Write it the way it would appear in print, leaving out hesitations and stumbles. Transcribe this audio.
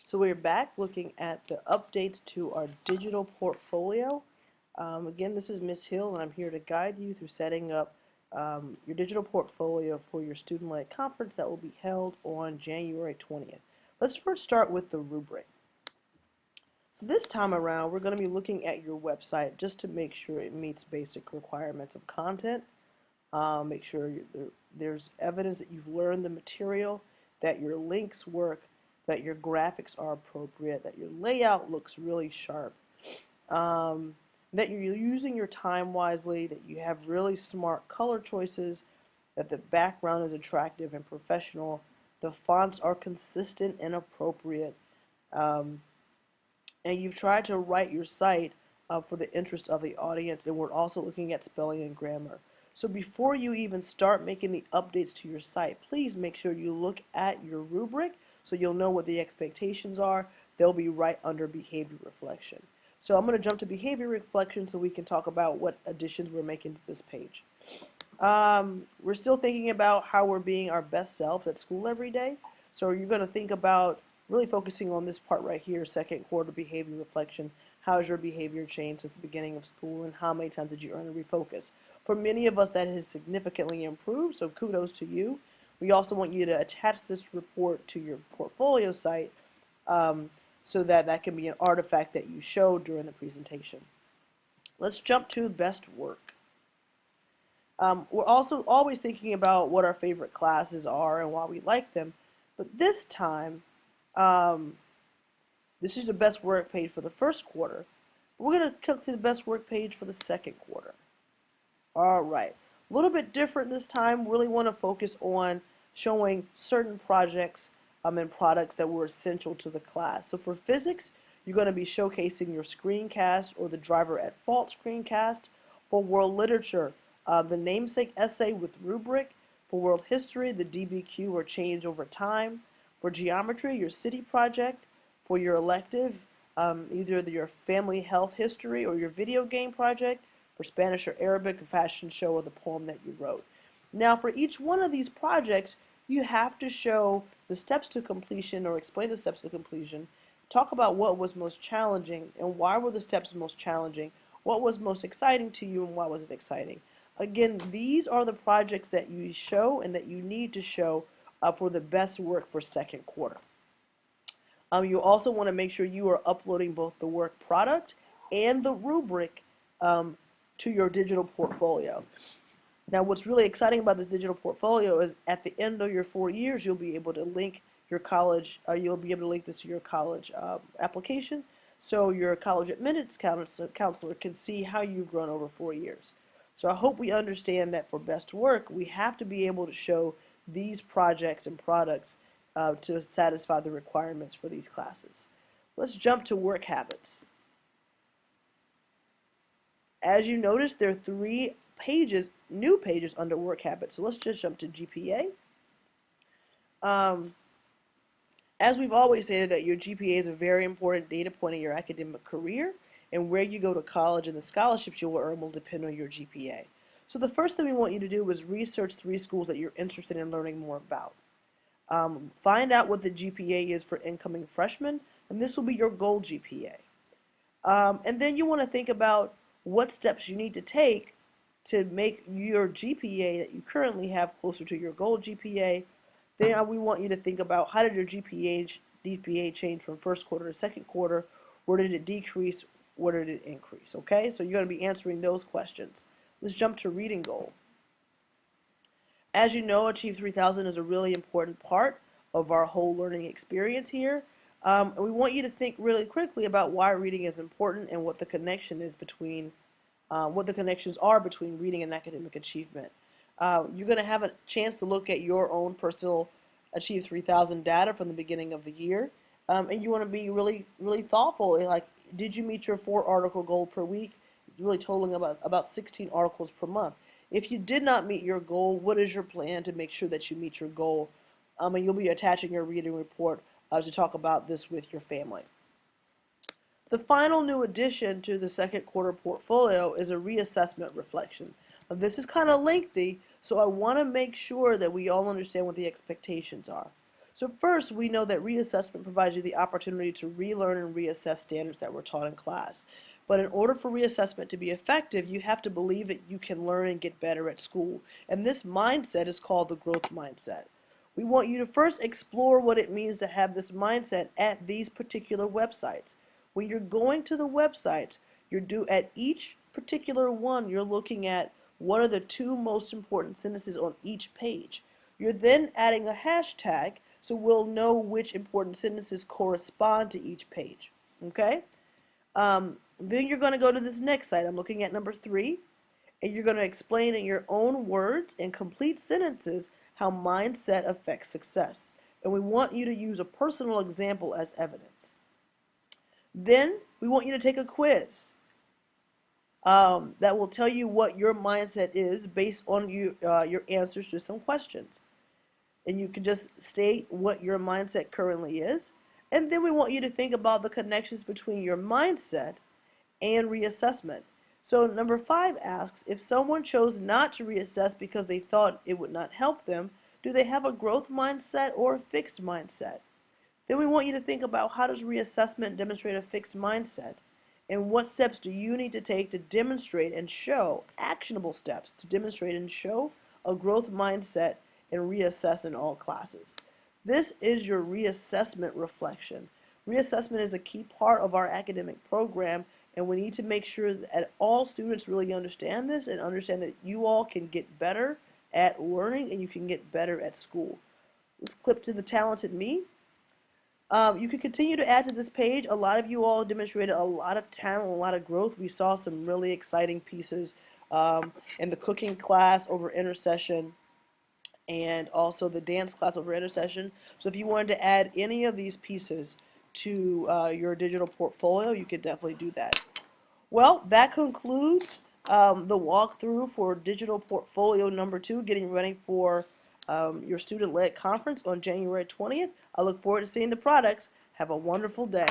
So we're back looking at the updates to our digital portfolio. Again, this is Miss Hill, and I'm here to guide you through setting up your digital portfolio for your student-led conference that will be held on January 20th. Let's first start with the rubric. So this time around, we're going to be looking at your website just to make sure it meets basic requirements of content. Make sure there's evidence that you've learned the material, that your links work, that your graphics are appropriate, that your layout looks really sharp, that you're using your time wisely, that you have really smart color choices, that the background is attractive and professional, the fonts are consistent and appropriate, and you've tried to write your site for the interest of the audience, and we're also looking at spelling and grammar. So before you even start making the updates to your site, please make sure you look at your rubric so you'll know what the expectations are. They'll be right under behavior reflection. So I'm going to jump to behavior reflection so we can talk about what additions we're making to this page. We're still thinking about how we're being our best self at school every day. So you're going to think about really focusing on this part right here, second quarter behavior reflection. How has your behavior changed since the beginning of school, and how many times did you earn a refocus? For many of us, that has significantly improved, so kudos to you. We also want you to attach this report to your portfolio site so that can be an artifact that you show during the presentation. Let's jump to best work. We're also always thinking about what our favorite classes are and why we like them, but this time, this is the best work page for the first quarter. We're going to click to the best work page for the second quarter. All right, a little bit different this time. Really want to focus on showing certain projects and products that were essential to the class. So for physics, you're going to be showcasing your screencast or the driver at fault screencast. For world literature, the namesake essay with rubric. For world history, the DBQ or change over time. For geometry, your city project. For your elective, either your family health history or your video game project. For Spanish or Arabic, a fashion show or the poem that you wrote. Now for each one of these projects, you have to show the steps to completion or explain the steps to completion, talk about what was most challenging and why were the steps most challenging, what was most exciting to you and why was it exciting. Again, these are the projects that you show and that you need to show for the best work for second quarter. You also want to make sure you are uploading both the work product and the rubric to your digital portfolio. Now what's really exciting about this digital portfolio is at the end of your 4 years you'll be able to link your college, you'll be able to link this to your college application, so your college admittance counselor can see how you've grown over 4 years. So I hope we understand that for best work we have to be able to show these projects and products to satisfy the requirements for these classes. Let's jump to work habits. As you notice, there are 3 pages, new pages under work habits. So let's just jump to GPA. As we've always said, that your GPA is a very important data point in your academic career, and where you go to college and the scholarships you will earn will depend on your GPA. So the first thing we want you to do is research 3 schools that you're interested in learning more about. Find out what the GPA is for incoming freshmen, and this will be your goal GPA. And then you want to think about what steps you need to take to make your GPA that you currently have closer to your goal GPA. Then we want you to think about how did your GPA change from first quarter to second quarter, where did it decrease, where did it increase, okay? So you're going to be answering those questions. Let's jump to reading goal. As you know, Achieve 3000 is a really important part of our whole learning experience here. And we want you to think really quickly about why reading is important and what the connection is between, what the connections are between reading and academic achievement. You're going to have a chance to look at your own personal Achieve 3000 data from the beginning of the year, and you want to be really thoughtful. Like, did you meet your 4-article goal per week? Really totaling about 16 articles per month. If you did not meet your goal, what is your plan to make sure that you meet your goal? And you'll be attaching your reading report to talk about this with your family. The final new addition to the second quarter portfolio is a reassessment reflection. Now, this is kind of lengthy, so I want to make sure that we all understand what the expectations are. So first, we know that reassessment provides you the opportunity to relearn and reassess standards that were taught in class. But in order for reassessment to be effective, you have to believe that you can learn and get better at school. And this mindset is called the growth mindset. We want you to first explore what it means to have this mindset at these particular websites. When you're going to the websites, at each particular one, you're looking at what are the two most important sentences on each page. You're then adding a hashtag so we'll know which important sentences correspond to each page. Okay? Then you're going to go to this next site. I'm looking at number 3, and you're going to explain in your own words and complete sentences how mindset affects success. And we want you to use a personal example as evidence. Then we want you to take a quiz that will tell you what your mindset is based on your answers to some questions. And you can just state what your mindset currently is. And then we want you to think about the connections between your mindset and reassessment. So number 5 asks, if someone chose not to reassess because they thought it would not help them, do they have a growth mindset or a fixed mindset? Then we want you to think about, how does reassessment demonstrate a fixed mindset? And what steps do you need to take to demonstrate and show, actionable steps to demonstrate and show a growth mindset and reassess in all classes? This is your reassessment reflection. Reassessment is a key part of our academic program, and we need to make sure that all students really understand this and understand that you all can get better at learning and you can get better at school. Let's clip to the talented me. You can continue to add to this page. A lot of you all demonstrated a lot of talent, a lot of growth. We saw some really exciting pieces in the cooking class over intersession, and also the dance class over intersession. So if you wanted to add any of these pieces to your digital portfolio, you could definitely do that. Well, that concludes the walkthrough for digital portfolio number 2, getting ready for your student-led conference on January 20th. I look forward to seeing the products. Have a wonderful day.